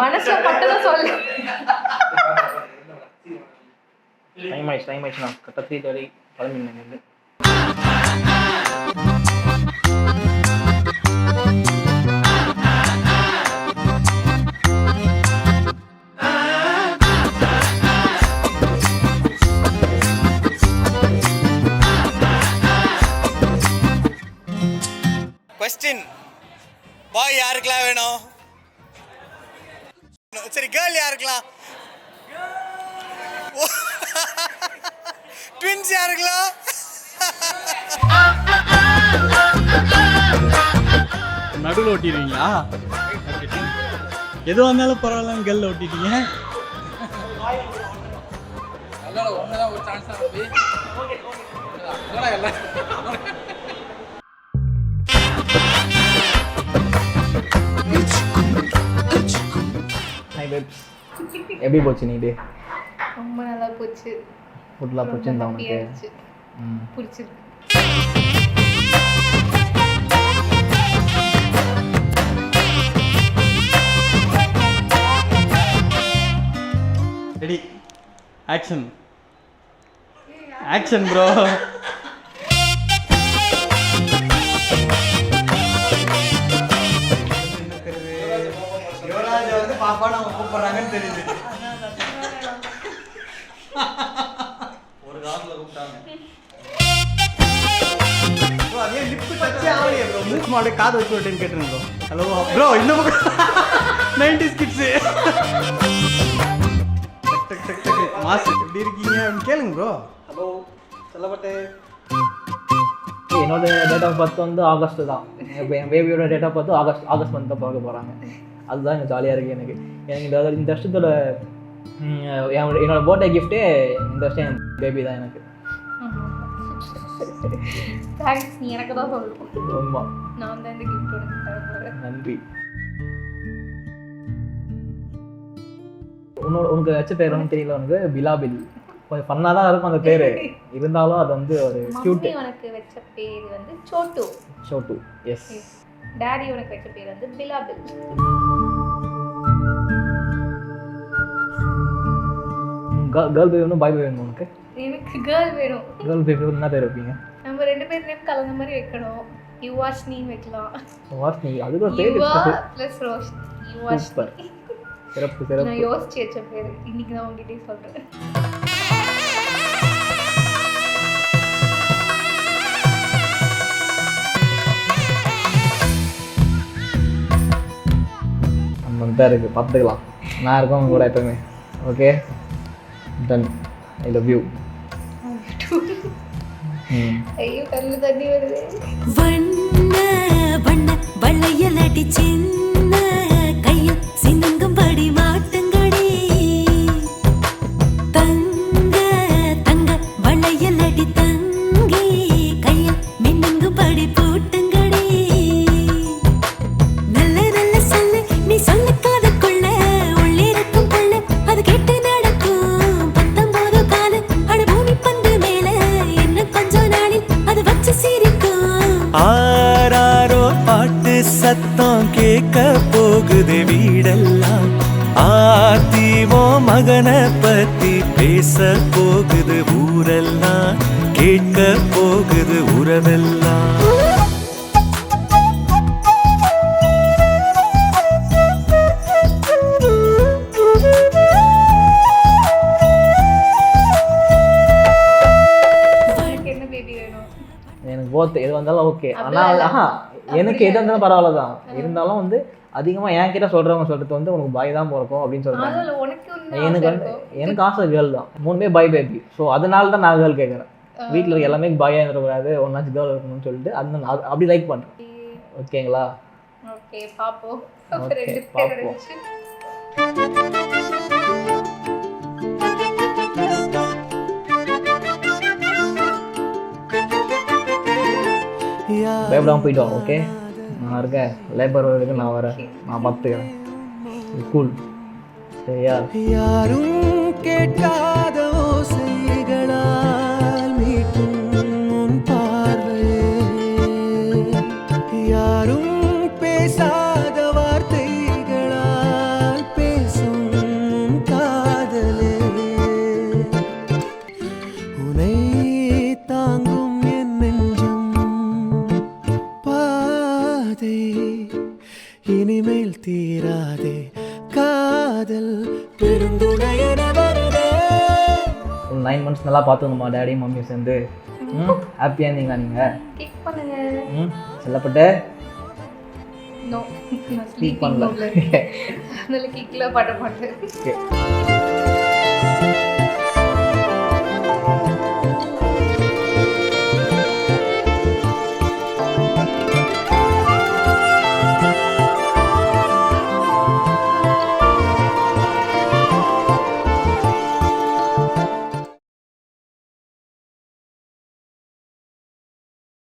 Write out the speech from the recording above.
மனசை பட்டதான் சொல்லு. டைம் ஆயிடுச்சுண்ணா கரெக்டாக 3:30 கிளம்பிங்க. क्वेश्चन பாய் யாருக்கெல்லாம் வேணும்? சரி கேர்ள் யாருக்கெல்லாம்? ட்வின்ஸ் யாருக்கெல்லாம்? நடுவில் ஓட்டிடுவீங்களா? எது வந்தாலும் பரவாயில்ல கேர்ள் ஓட்டிட்டீங்க. ஒரு சான்ஸ் ஹாய் பேப்ஸ், எப்படி போச்சு நீ டே? ரொம்ப நல்லா போச்சு. ஃபுட்லாம் பிடிச்சிருந்தா உனக்கு? பிடிச்சிருக்கு. Ready, action action bro. Yuvaraja வந்து பாப்பா நம்ம கூப்பிடுறாங்கன்னு தெரியுது. ஒரு காலத்துல கூப்பிட்டாங்க. அதே லிப் டச்சே ஆகலையே ப்ரோ. மூக்கு மாடு காது வச்சு விட்டேன்னு கேட்டுருங்க ப்ரோ. ஹலோ ப்ரோ, இந்த பக்கம் 90s கிட்ஸு மாசு எப்படி இருக்கீங்க அப்படின்னு கேளுங்க ப்ரோ. ஹலோ சொல்லப்பட்டே. என்னோட டேட் ஆஃப் பர்த் வந்து ஆகஸ்ட் தான். இப்போ என் பேபியோட date of birth August month தான் பார்க்க போகிறாங்க. அதுதான் எனக்கு ஜாலியாக இருக்குது. எனக்கு இந்த வருஷத்தோட என்னோட பர்த்டே கிஃப்ட்டே இந்த வருஷம் என் பேபி தான் எனக்கு. தேங்க்ஸ், நீ எனக்கு தான் சொல்லணும். ரொம்ப நான் தான் இந்த கிஃப்ட் உனக்கு தர போகிறேன். நன்றி. உனக்கு வச்ச பேர் ஒன்றும் தெரியல. உனக்கு பிலாபில் கொஞ்சம் ஃபன்னாக தான் இருக்கும் அந்த பேர். இருந்தாலும் அது வந்து ஒரு கியூட். உனக்கு வச்ச பேர் வந்து சோட்டு. சோட்டு, எஸ். டாடி உனக்கு வச்ச பேர் வந்து பிலாபில். கேர்ள் பேபி வேணும், பாய் பேபி வேணும் உனக்கு? எனக்கு கேர்ள் வேணும். கேர்ள் பேபி என்ன பேர் வைப்பீங்க? நம்ம ரெண்டு பேர் நேம் கலந்த மாதிரி வைக்கணும். யுவாஷ்னி வைக்கலாம். வாஷ்னி, அதுக்கு ஒரு பேர் யுவா இருக்கு. ப்ளஸ் ரோஷினி. யுவாஷ்னி. சிறப்பு. நான் யோசிச்சு வச்ச பேர் இன்னைக்கு தான் உங்ககிட்டயே சொல்றேன். நம்ம தான் இருக்கு, பார்த்துக்கலாம். நான் இருக்கேன் உங்க கூட எப்பவுமே. Okay, done. I love you. ஐயோ கண்ணு தண்ணி வருது. வண்ண வண்ண வளையல் அடி சின்ன கையில் சின்னங்கும்படி மாட்டுங்கடி. தங்க தங்க வளையல் அடி தங்கி கையில் மின்னுங்கும்படி பூட்டுங்கடி. நல்ல நல்ல சொல்லு நீ சொல்லுக்காத கொள்ள உள்ளிருக்கும் கொள்ள அது கேட்டு நடக்கும் 19 கால அட பூமி பந்து மேல என்ன கொஞ்ச நாளில் அது வச்சு சிரிக்கும். ஆராரோ பாட்டு சத்தம் கேட்க போகுது வீடெல்லாம். ஆத்திவோ மகனை பத்தி பேச போகுது ஊரெல்லாம். கேட்க போகுது உறவெல்லாம். என்ன பேபி வேணும்? எனக்கு போத் எது வந்தாலும் ஓகே. ஆனால் எனக்கு எது வந்தாலும் பரவாயில்ல தான். இருந்தாலும் வந்து அதிகமாக என் கிட்ட சொல்கிறது வந்து உனக்கு பாய் தான் பிறக்கும் அப்படின்னு சொல்கிறாங்க. அதுல உனக்கு எனக்கு வந்து எனக்கு ஆசை கேர்ள் தான். 3 பாய் பேபி. ஸோ அதனால தான் நான் கேர்ள் கேட்குறேன். வீட்டில் இருக்க எல்லாமே பாயாக இருக்கக்கூடாது, ஒன்னாச்சும் கேர்ள் இருக்கணும்னு சொல்லிட்டு அது அப்படி லைக் பண்ணுறேன். ஓகேங்களா? ஓகே பாப்போம். ஓகே, ரெண்டு பேர் பாப்போம். வச்சு பயப்படாமல் போயிட்டு வாங்க. ஓகே, நான் இருக்கேன். லேபர் வரைக்கும் நான் வரேன். நான் பார்த்துக்கிறேன். கூல். சரியா? யாரும் கேட்காத ஓசைகளால் மீட்டும் உன் பார்வையே. யாரும் பேசாத வார்த்தைகளால் இனிமேல் தீராதே காதல் பெருந்துணையென வருதே. ஒரு 9 months நல்லா பார்த்துக்கணுமா டேடி மம்மியும் சேர்ந்து. ஹாப்பியாக இருந்தீங்களா நீங்கள்? கிக் பண்ணுங்க. செல்லப்பட்டு நோ ஸ்லீப் பண்ணல. அதனால கிக்ல பண்ண மாட்டேன். ஓகே